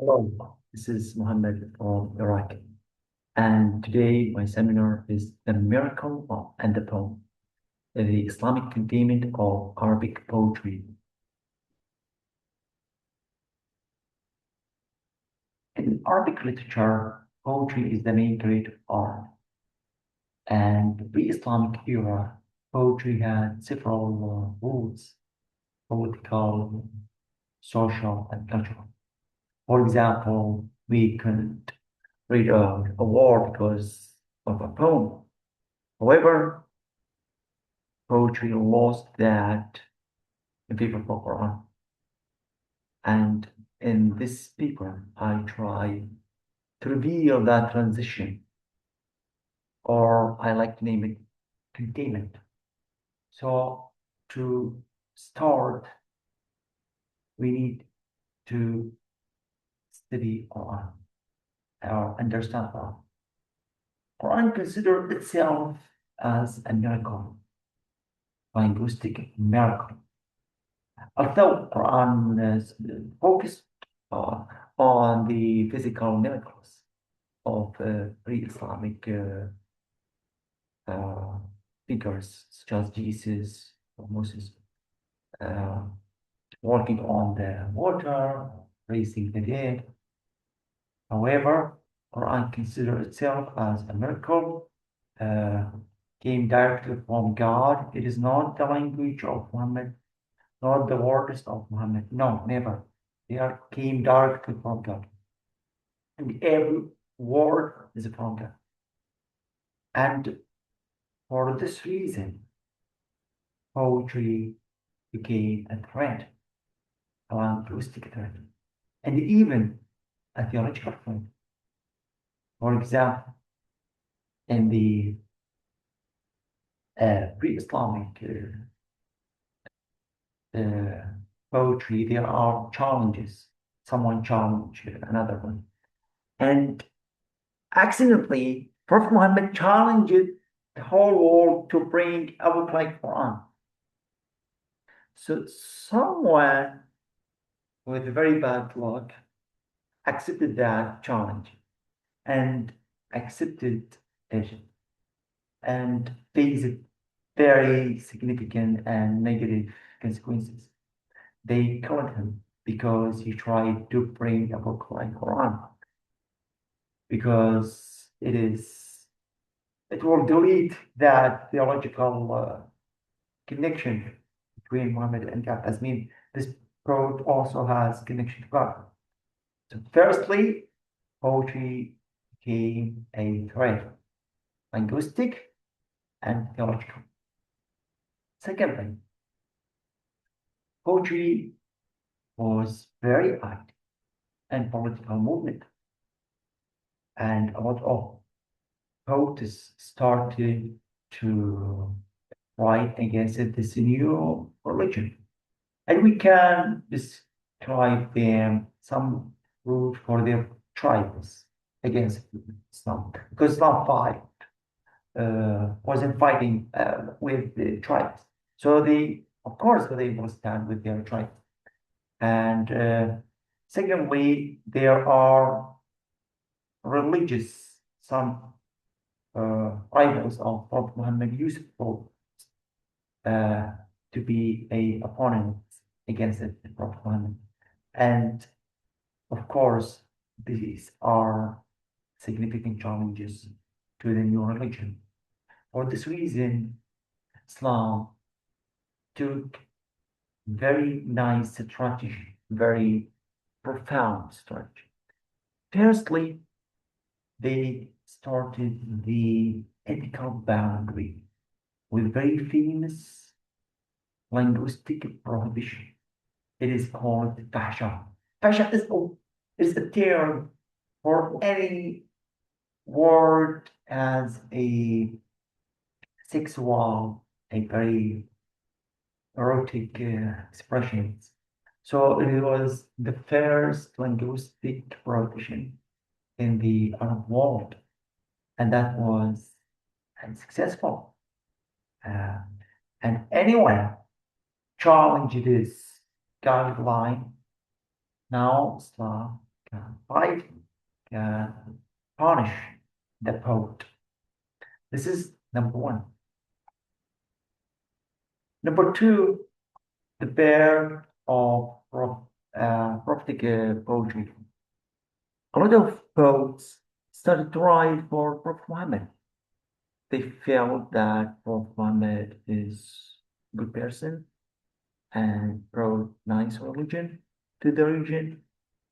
Hello, this is Mohammed from Iraq, and today my seminar is The Miracle and the Poem, the Islamic containment of Arabic poetry. In Arabic literature, poetry is the main creative art, and the pre-Islamic era, poetry had several roots: political, social, and cultural. For example, we couldn't read a war because of a poem. However, poetry lost that in paper for Quran. And in this paper, I try to reveal that transition, or I like to name it containment. So to start, we need to study Quran or understand Quran. Quran considers itself as a miracle, linguistic miracle. Although Quran is focused uh, on the physical miracles of pre-Islamic uh, figures such as Jesus or Moses, uh, working on the water, raising the dead. However, Quran considers itself as a miracle, uh, came directly from God. It is not the language of Muhammad, not the words of Muhammad. No, never. They are came directly from God. And every word is from God. And for this reason, poetry became a threat, a linguistic threat, and even a theological threat. For example, in the pre-Islamic uh, poetry, there are challenges. Someone challenged another one. And accidentally, Prophet Muhammad challenged the whole world to bring a book like Quran. So someone with very bad luck accepted that challenge and accepted it and faced very significant and negative consequences. They killed him because he tried to bring a book like Quran because it will delete that theological connection between Muhammad and God. As mean this code also has connection to God. So firstly, poetry became a threat, linguistic and theological. Secondly, poetry was very active and political movement, and a lot of poets started to write against this new religion. And we can describe them some root for their tribes against Islam, because Islam wasn't fighting with the tribes. So they, of course, they will stand with their tribes. And secondly, there are religious, some rivals of Prophet Muhammad useful uh, to be a opponent against the Prophet Muhammad. And of course, these are significant challenges to the new religion. For this reason, Islam took very nice strategy, very profound strategy. Firstly, they started the ethical boundary with very famous linguistic prohibition. It is called fasha. Fasha is a term for any word as a sexual, a very erotic expressions. So it was the first linguistic prohibition in the Arab world, and that was successful. Uh, and anyone challenge this guideline, now Islam can fight, can punish the poet. This is number one. Number two, the pair of prophetic poetry. A lot of poets started to write for Prophet Muhammad. They felt that Prophet Muhammad is a good person and brought nice religion to the region.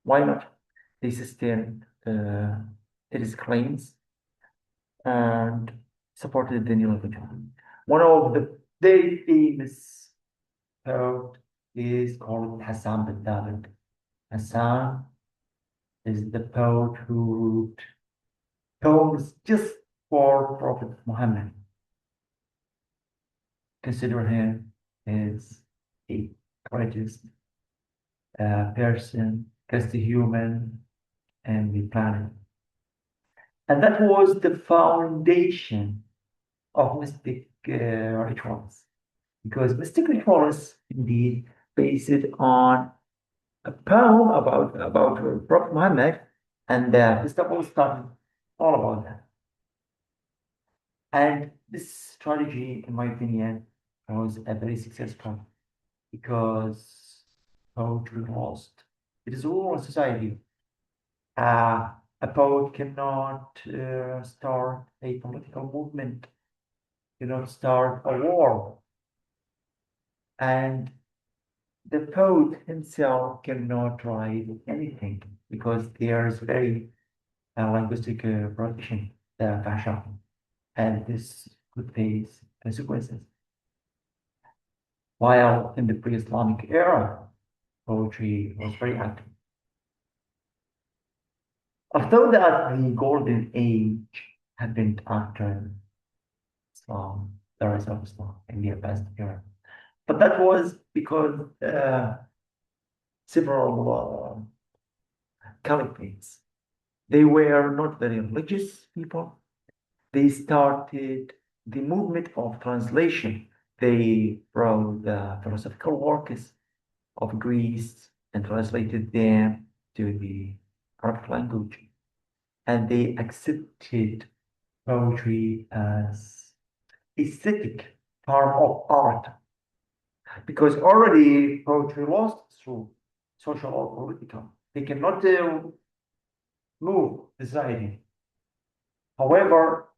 Why not? They sustained his claims and supported the new religion. One of the very famous poet is called Hassan bin Thabit. Hassan is the poet who wrote poems just for Prophet Muhammad. Consider him as a greatest person, just a human, and the planet. And that was the foundation of mystic rituals, because mystic rituals indeed based on a poem about Prophet Muhammad, and the festival started all about that. And this strategy, in my opinion, was a very successful because poetry lost. It is a rural society. A poet cannot start a political movement, cannot start a war, and the poet himself cannot write anything because there is very linguistic protection, the fashion, and this could face consequences. While in the pre-Islamic era, poetry was very active. Although that the golden age happened after Islam, the rise of Islam in the Abbasid era, but that was because several caliphates, they were not very religious people. They started the movement of translation. They brought the philosophical works of Greece and translated them to the Arabic language. And they accepted poetry as aesthetic form of art because already poetry lost through social or political. They cannot move society. However,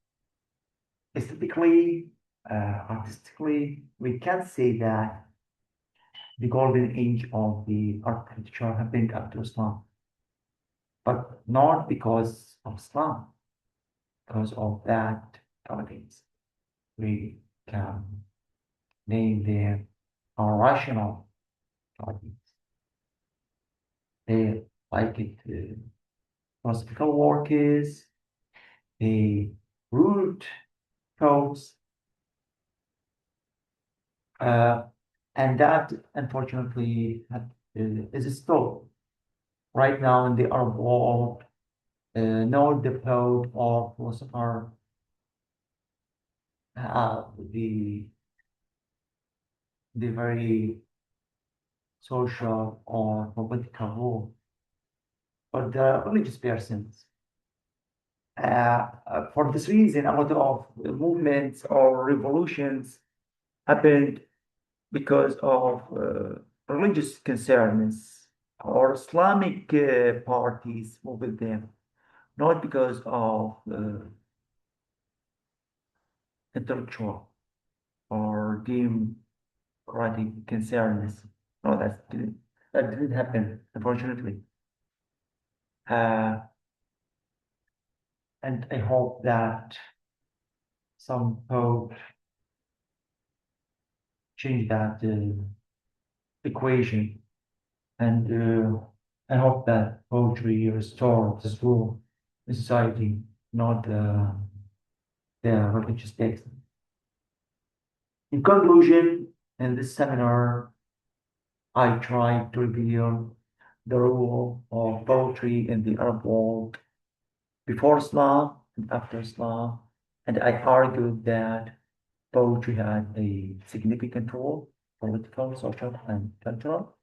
aesthetically, artistically, we can say that the golden age of the architecture happened after Islam, but not because of Islam, because of that elegance. We can name them rational elegance. They like it. Philosophical work is the root codes, and that unfortunately is still right now in the Arab world. No devote or philosopher the very social or political role, but the religious persons. For this reason, a lot of movements or revolutions happened because of religious concerns or Islamic parties moved them, not because of intellectual or democratic concerns. No, that didn't happen, unfortunately. Uh, and I hope that some pope change that equation, and I hope that poetry restores this rule in society, not the religious text. In conclusion, in this seminar, I tried to reveal the role of poetry in the Arab world before Islam and after Islam, and I argued that poetry had a significant role, political, social, and cultural.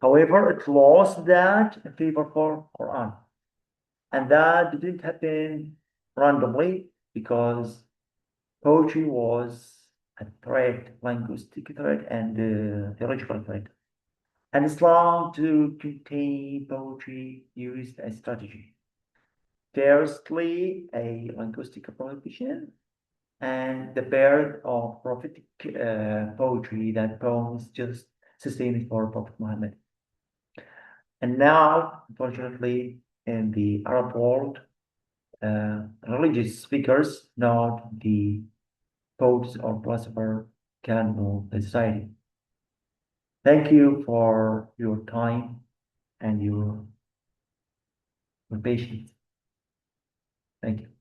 However, it lost that in favor for Quran. And that didn't happen randomly because poetry was a threat, linguistic threat and theological threat. And Islam to contain poetry used a strategy. Firstly, a linguistic prohibition and the birth of prophetic poetry that poems just sustained for Prophet Muhammad. And now, unfortunately, in the Arab world, religious figures, not the poets or philosophers, can rule the society. Thank you for your time and your patience. Thank you.